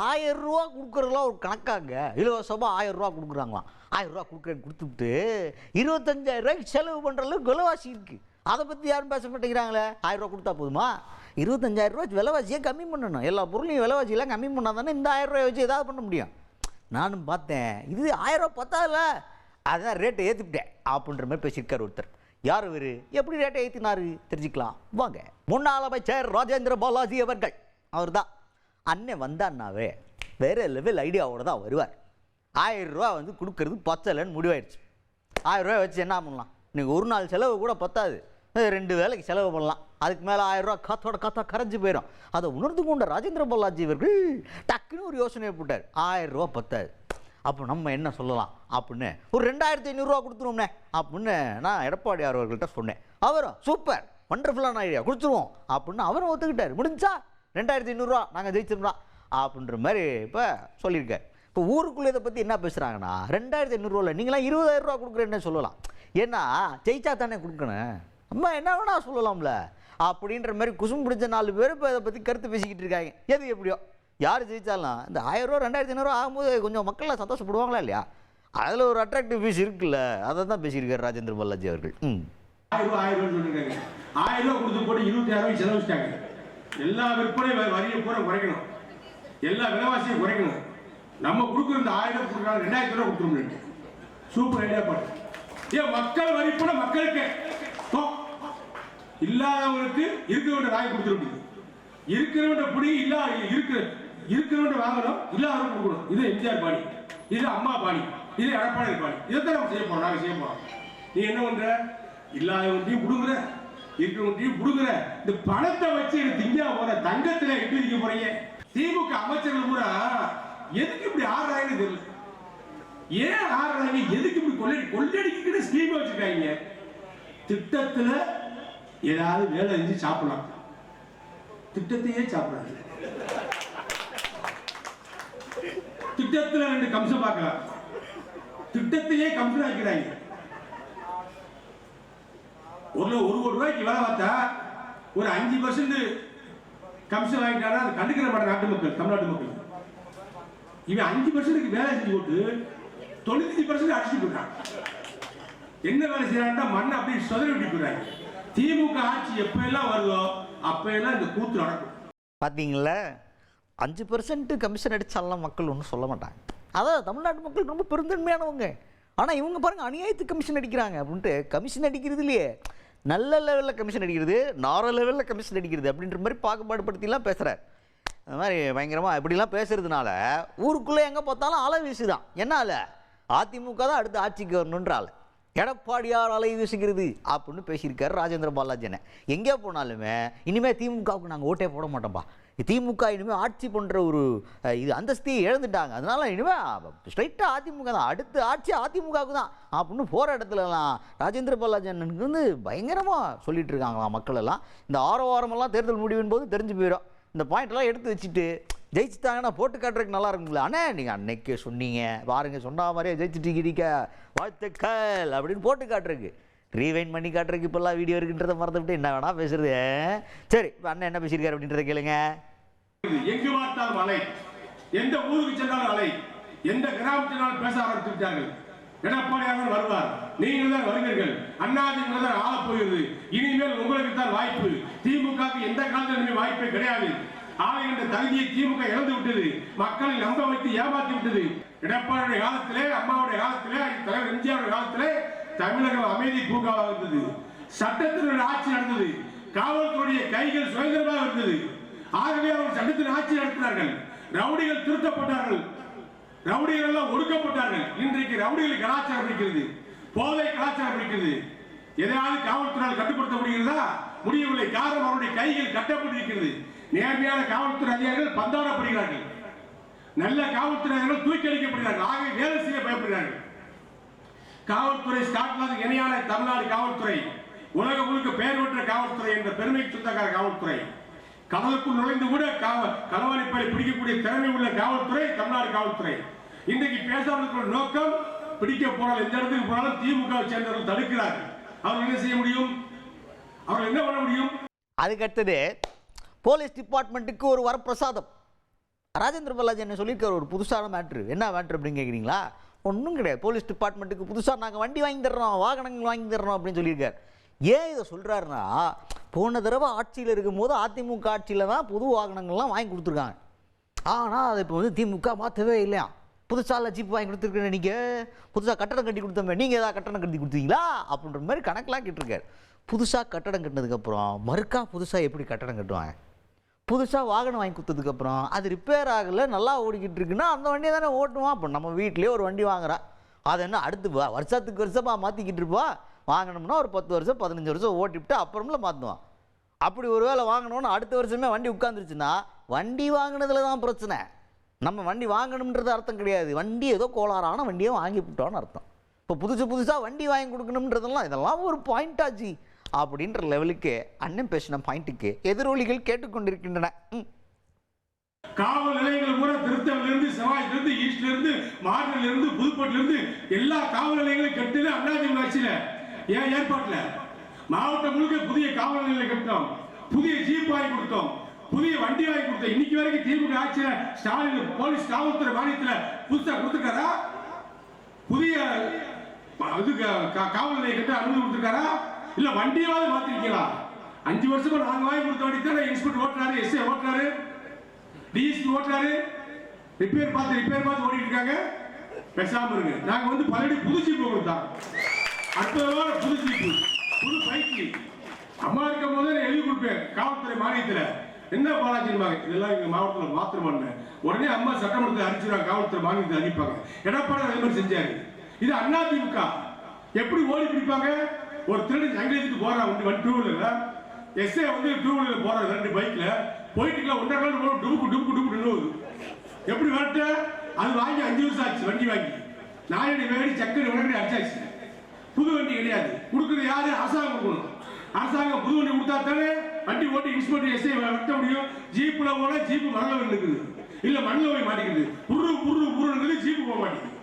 1000 ரூபா கொடுக்குறதுலாம் ஒரு கணக்காங்க. இலவசமாக 1000 ரூபா கொடுக்குறாங்களாம். 1000 ரூபா கொடுக்குறேன்னு கொடுத்துட்டு 25,000 ரூபாய்க்கு செலவு பண்ணுற அளவுக்கு விலைவாசி இருக்குது. அதை பற்றி யாரும் பேச மாட்டேங்கிறாங்களே. 1000 ரூபா கொடுத்தா போதுமா? 25,000 ரூபாய்க்கு விலைவாசியை கம்மி பண்ணணும். எல்லா பொருளையும் விலைவாசியெல்லாம் கம்மி பண்ணால் தானே இந்த 1000 ரூபாய் வச்சு ஏதாவது பண்ண முடியும். நானும் பார்த்தேன், இது 1000 ரூபா பத்தாதுல, அதான் ரேட்டை ஏற்றிவிட்டேன் அப்படின்ற மாதிரி பேசியிருக்கார் ஒருத்தர். யார் இவர், எப்படி ரேட்டை ஏற்றினாரு தெரிஞ்சுக்கலாம் வாங்க. முன்னாள் அமைச்சர் ராஜேந்திர பாலாஜி அவர்கள். அவர் தான் அண்ணன் வந்தான்னாவே வேறு லெவல் ஐடியாவோட தான் வருவார். 1000 ரூபா வந்து கொடுக்கறது பத்தலைன்னு முடிவாயிடுச்சு. 1000 ரூபாய் வச்சு என்ன பண்ணலாம்? இன்றைக்கி ஒரு நாள் செலவு கூட பத்தாது, 2 வேலைக்கு செலவு பண்ணலாம். அதுக்கு மேலே 1000 ரூபா காத்தா கரைஞ்சி போயிடும். அதை உணர்ந்து கொண்ட ராஜேந்திர பாலாஜி அவர்கள் டக்குன்னு ஒரு யோசனையை போட்டார். 1000 ரூபா பத்தாது, அப்போ நம்ம என்ன சொல்லலாம் அப்படின்னு ஒரு 2500 ரூபா கொடுத்துருவோம்னே அப்படின்னு நான் எடப்பாடியார் அவர்கள்ட்ட சொன்னேன். அவரும் சூப்பர் வண்டர்ஃபுல்லான ஐடியா கொடுத்துருவோம் அப்படின்னு அவரும் ஒத்துக்கிட்டார். முடிஞ்சா 2500 ரூபா நாங்கள் ஜெயிச்சிருந்தோம் அப்படின்ற மாதிரி இப்போ சொல்லியிருக்காரு. இப்போ ஊருக்குள்ளே இதை பற்றி என்ன பேசுகிறாங்கன்னா, 2500 ரூபாவில் நீங்களாம் 20,000 ரூபா கொடுக்குறேன்னு சொல்லலாம். ஏன்னா ஜெயிச்சா தானே கொடுக்கணும், நம்ம என்ன வேணா சொல்லலாம்ல அப்படின்ற மாதிரி குசும் பிடிச்ச 4 பேர் இப்போ இதை பற்றி கருத்து பேசிக்கிட்டு இருக்காங்க. எது எப்படியோ யார் ஜெயிச்சாலும் இந்த 1000 ரூபா 2500 ரூபா ஆகும்போது கொஞ்சம் மக்கள்லாம் சந்தோஷப்படுவாங்களா இல்லையா? அதில் ஒரு அட்ராக்டிவ் பீஸ் இருக்குல்ல, அதை தான் பேசியிருக்காரு ராஜேந்திர பாலாஜி அவர்கள். 1000 ரூபா சொல்லிருக்காங்க. 1000 ரூபா கொடுத்து போட்டு 26,000 ரூபாய் செலவிச்சிட்டாங்க. எல்லா விற்பனை வரியை பூரா குறைக்கணும், எல்லா விலைவாசியும் குறைக்கணும். நம்ம கொடுக்குற இந்த 1000 ரூபாய் கொடுக்குறாங்க, 2000 ரூபாய் கொடுத்துருவோம். சூப்பர் ஐடியா பாட்டு. ஏன் மக்கள் வரி கூட மக்களுக்கு இல்லாதவங்களுக்கு இருக்கிறவங்க வாங்கி கொடுத்துருக்கீங்க. இருக்கிறவங்க புடி இல்ல இருக்கிறவங்க வாங்கணும், இல்லாதவங்க கொடுக்கணும். இது எம்ஜிஆர் பாணி, இது அம்மா பாணி, இது எடப்பாடி பாணி. இதைத்தான் நம்ம செய்ய போறோம். நாங்கள் செய்ய போறோம். நீ என்ன பண்ற? இல்லாதவங்களையும் கொடுக்குற, இருக்கிறவங்களையும் கொடுக்குற. இந்த பணத்தை வச்சு திங்கா போற தங்கத்துல எப்படி இருக்க போறீங்க? திமுக அமைச்சர்கள் கூட எதுக்கு இப்படி ஆடுறாங்கன்னு தெரியல. ஏன் ஆடுறாங்க? எதுக்கு இப்படி கொள்ளடிக்கிற ஸ்கீம் வச்சிருக்காங்க? திட்டத்துல ஏதாவது வேலை செஞ்சு சாப்பிடலாம், திட்டத்தையே சாப்பிடாது. திட்டத்துல 2 கமிஷன் பார்க்கலாம், திட்டத்தையே கமிஷன் ஆக்கிறாங்க. ஒரு கோடி ரூபாய்க்கு வேலை பார்த்தா ஒரு 5% கமிஷன் வாங்கிட்டானா அது கண்டுக்கிற மாட்டாங்க நாட்டு மக்கள், தமிழ்நாட்டு மக்கள். இவன் 5% வேலை செஞ்சு போட்டு 95% அடிச்சுட்டு போயிட்டான். என்ன வேலை செய்யறாங்கன்னா மண்ணை அப்படி சொதறி விட்டு போயிறாங்க. திமுக ஆட்சி எப்ப எல்லாம் வருதோ அப்ப எல்லாம் இந்த கூத்து நடக்கும். பார்த்தீங்களா, 5% கமிஷன் அடித்தாலாம் மக்கள் ஒன்றும் சொல்ல மாட்டாங்க. அதான் தமிழ்நாட்டு மக்கள் ரொம்ப பெருந்தன்மையானவங்க. ஆனால் இவங்க பாருங்கள் அநியாயத்துக்கு கமிஷன் அடிக்கிறாங்க அப்படின்ட்டு. கமிஷன் அடிக்கிறது இல்லையே, நல்ல லெவலில் கமிஷன் அடிக்கிறது, நார லெவலில் கமிஷன் அடிக்கிறது அப்படின்ற மாதிரி பாகுபாடுபடுத்திலாம் பேசுகிறார். அந்த மாதிரி பயங்கரமாக இப்படிலாம் பேசுறதுனால ஊருக்குள்ளே எங்கே பார்த்தாலும் அலை வீசுதான். என்னால் அதிமுக தான் அடுத்து ஆட்சிக்கு வரணுன்ற ஆள், எடப்பாடியார் அலை வீசுகிறது அப்படின்னு பேசியிருக்காரு ராஜேந்திர பாலாஜி. எங்கே போனாலுமே இனிமேல் திமுகவுக்கு நாங்கள் ஓட்டே போட மாட்டோம்ப்பா, திமுக இனிமேல் ஆட்சி பண்ணுற ஒரு இது அந்தஸ்தியை இழந்துட்டாங்க, அதனால இனிமேல் ஸ்ட்ரைட்டாக அதிமுக தான், அடுத்த ஆட்சி அதிமுகவுக்கு தான் அப்படின்னு போகிற இடத்துலலாம் ராஜேந்திர பாலாஜி அண்ணனுக்கு வந்து பயங்கரமாக சொல்லிட்டு இருக்காங்களாம் மக்கள் எல்லாம். இந்த ஆரவாரமெல்லாம் தேர்தல் முடிவின் போது தெரிஞ்சு போயிடும். இந்த பாயிண்டெல்லாம் எடுத்து வச்சுட்டு ஜெயிச்சுட்டாங்கன்னா போட்டு காட்டுறதுக்கு நல்லா இருக்குங்களா? அண்ணே நீங்கள் அன்னைக்கே சொன்னீங்க பாருங்க, சொன்ன மாதிரியே ஜெயிச்சுட்டீங்க வாழ்த்துக்கள் அப்படின்னு போட்டு காட்டுறதுக்கு, ரீவைண்ட் பண்ணி காட்டுறதுக்கு இப்போல்லாம் வீடியோ இருக்குன்றதை மறந்துவிட்டு என்ன வேணா பேசுறது. சரி, இப்போ அண்ணன் என்ன பேசியிருக்காரு அப்படின்றத கேளுங்க. எங்கு பார்த்தாலும் அலை, எந்த ஊருக்கு சென்றாலும் அலை, எந்த கிராமத்தினாலும் பேச ஆரம்பித்து விட்டார்கள். எடப்பாடியார் வருவார், நீங்கள் தான் வருவீர்கள், அண்ணாதிமுக தான் ஆள போகிறது, இனிமேல் உங்களுக்கு தான் வாய்ப்பு, திமுக எந்த காலத்திலுமே வாய்ப்பே கிடையாது, ஆளுகின்ற தகுதியை திமுக இழந்து விட்டது, மக்களை நம்ப வைத்து ஏமாற்றி விட்டது. எடப்பாடியுடைய காலத்திலே, அம்மாவுடைய காலத்திலே, தலைவர் எம்ஜிஆர் காலத்திலே தமிழகம் அமைதி பூங்காவாக இருந்தது, சட்டத்தினுடைய ஆட்சி நடந்தது, காவல்துறையுடைய கைகள் சுதந்திரமாக இருந்தது. ஆகவே அவர்கள் சட்டத்தின் ஆட்சி நடத்தினார்கள். ரவுடிகள் திருத்தப்பட்டார்கள், ரவுடிகள் எல்லாம் ஒடுக்கப்பட்டார்கள். இன்றைக்கு ரவுடிகள் கலாச்சாரம் இருக்கிறது, போதை கலாச்சாரம் இருக்கிறது. எதையாவது காவல்துறையால் கட்டுப்படுத்த முடிகிறதா? முடியவில்லை. காரணம் அவருடைய கைகள் கட்டப்பட்டிருக்கிறது. நேர்மையான காவல்துறை அதிகாரிகள் பந்தாடப்படுகிறார்கள், நல்ல காவல்துறை அதிகாரிகள் தூக்கி அளிக்கப்படுகிறார்கள். ஆகவே வேலை செய்ய பயப்படுகிறார்கள். காவல்துறை ஸ்காட்லாந்து இணையான தமிழ்நாடு காவல்துறை, உலக முழுக்க பெயர் பெற்ற காவல்துறை என்ற பெருமைக்கு சொந்தக்கார காவல்துறை. கடலுக்குள் நுழைந்து கூட களவாணிப்பை பிடிக்கக்கூடிய திறமை உள்ள காவல்துறை தமிழ்நாடு காவல்துறை. இன்றைக்கு பேசாமல் நோக்கம், பிடிக்க போனால் எந்த இடத்துக்கு போனாலும் திமுக சேர்ந்தவர்கள் தடுக்கிறார்கள். அவர்கள் என்ன செய்ய முடியும்? அவர்கள் என்ன பண்ண முடியும்? அதுக்கடுத்தது போலீஸ் டிபார்ட்மெண்ட்டுக்கு ஒரு வரப்பிரசாதம். ராஜேந்திர பாலாஜி என்ன சொல்லியிருக்காரு ஒரு புதுசான மேட்ரு. என்ன மேட்ரு அப்படின்னு கேட்குறீங்களா? ஒன்றும் கிடையாது. போலீஸ் டிபார்ட்மெண்ட்டுக்கு புதுசாக நாங்கள் வண்டி வாங்கி தர்றோம், வாகனங்கள் வாங்கி தர்றோம் அப்படின்னு சொல்லியிருக்காரு. ஏன் இதை சொல்கிறாருன்னா, போன தடவை ஆட்சியில் இருக்கும்போது அதிமுக ஆட்சியில் தான் பொது வாகனங்கள்லாம் வாங்கி கொடுத்துருக்காங்க. ஆனால் அதை இப்போ வந்து திமுக மாற்றவே இல்லையா. புதுசாக ஜீப் வாங்கி கொடுத்துருக்கேன், நீங்கள் புதுசாக கட்டடம் கட்டி கொடுத்தோமே, நீங்கள் ஏதாவது கட்டடம் கட்டி கொடுத்தீங்களா அப்படின்ற மாதிரி கணக்கெலாம் கேட்டிருக்காரு. புதுசாக கட்டடம் கட்டினதுக்கப்புறம் மறுக்கா புதுசாக எப்படி கட்டடம் கட்டுவாங்க? புதுசாக வாகனம் வாங்கி கொடுத்ததுக்கப்புறம் அது ரிப்பேர் ஆகலை, நல்லா ஓடிக்கிட்டு இருக்குன்னா அந்த வண்டியை தானே ஓட்டுவான். அப்போ நம்ம வீட்டிலே ஒரு வண்டி வாங்குறான், அதை என்ன அடுத்து வருஷத்துக்கு வருஷமாக மாற்றிக்கிட்டு இருப்பா. வாங்கினோம்னா ஒரு 10 வருஷம் 15 வருஷம் ஓட்டிவிட்டு அப்புறம்ல மாற்றுவான். அப்படி ஒரு வேளை வாங்கினோன்னு அடுத்த வருஷமே வண்டி உட்காந்துருச்சுன்னா வண்டி வாங்கினதுல தான் பிரச்சனை. நம்ம வண்டி வாங்கணுன்றது அர்த்தம் கிடையாது, வண்டி ஏதோ கோளாறான வண்டியை வாங்கி விட்டோன்னு அர்த்தம். இப்போ புதுசாக வண்டி வாங்கி கொடுக்கணுன்றதெல்லாம் இதெல்லாம் ஒரு பாயிண்ட் ஆச்சு அப்படின்ற லெவலுக்கு அண்ணன் பேசின பாயிண்ட்டுக்கு எதிரொலிகள் கேட்டுக்கொண்டிருக்கின்றன. காவல் நிலையங்கள் பூரா திருத்தலிலிருந்து செவ்வாயிலிருந்து ஈஸ்ட்லேருந்து மாடலிருந்து புதுப்பட்டிலிருந்து எல்லா காவல் நிலையங்களும் கட்டினது அதிமுக ஆட்சியில் ஏன் ஏற்பாட்டில் மாவட்டம் முழுக்க புதிய காவல் நிலையங்களை கட்டினோம், புதிய ஜீப் வாங்கி கொடுத்தோம், புதிய வண்டி வாங்கி கொடுத்தோம். இன்னைக்கு வரைக்கும் திமுக ஆட்சியில் ஸ்டாலின் போலீஸ் காவல்துறை மானியத்தில் புதுசாக கொடுத்துருக்காரா? புதிய காவல் நிலையம் கட்ட அனுமதி கொடுத்துருக்காரா? இல்ல வண்டியாவது மாத்திருக்கீங்களா? 5 வருஷமா நாங்க வாங்கி கொடுத்த வண்டி தான் இன்ஸ்பெக்டர் ஓட்டுறாரு, எஸ்ஐ ஓட்டுறாரு, டிஎஸ்பி ஓட்டுறாரு, ரிப்பேர் பார்த்து ஓடிட்டு இருக்காங்க. பேசாம இருங்க. நாங்க வந்து பலடி புது ஜீப் கொடுத்தோம், அடுத்த புது ஜீப் புது பைக்கு அம்மா இருக்கும் போதே எழுதி கொடுப்பேன் காவல்துறை மானியத்தில். என்ன பாலாஜின்பாங்க, இதெல்லாம் எங்க மாவட்டத்தில் மாத்திரம் உடனே அம்மா சட்டமன்றத்தை அறிவிச்சிருவாங்க, காவல்துறை மானியத்தை அறிவிப்பாங்க. எடப்பாடி அதே மாதிரி செஞ்சாரு. இது அதிமுக. எப்படி ஓடி பிடிப்பாங்க? ஒரு திருடன் சங்கத்துக்கு போறான் வண்டி 2 வீலர்ல, எஸ்ஏ வந்து 2 வீலர்ல போறாரு 2 பைக்ல போயிட்டு 1.5 கிலோமீட்டர் டுபுக்கு நின்னுது. எப்படி வரட்ட? அது வாங்கி 5 வருஷம் ஆச்சு வண்டி வாங்கி. நாயடி வேடி சக்கரை உடனே அடிச்சாச்சு. புது வண்டி கிடையாது. கொடுக்குறது யாரு? அரசாங்கம் கொடுக்கணும். அரசாங்கம் புது வண்டி கொடுத்தா தானே வண்டி ஓட்டி இன்ஸ்பெக்டர் எஸ்ஐ வெட்ட முடியும். ஜீப்ல போனா ஜீப்பு மணல இருக்குது, இல்ல மண்ணில் போய் மாட்டிக்குது. புரு ஜீப்பு போக மாட்டேங்குது.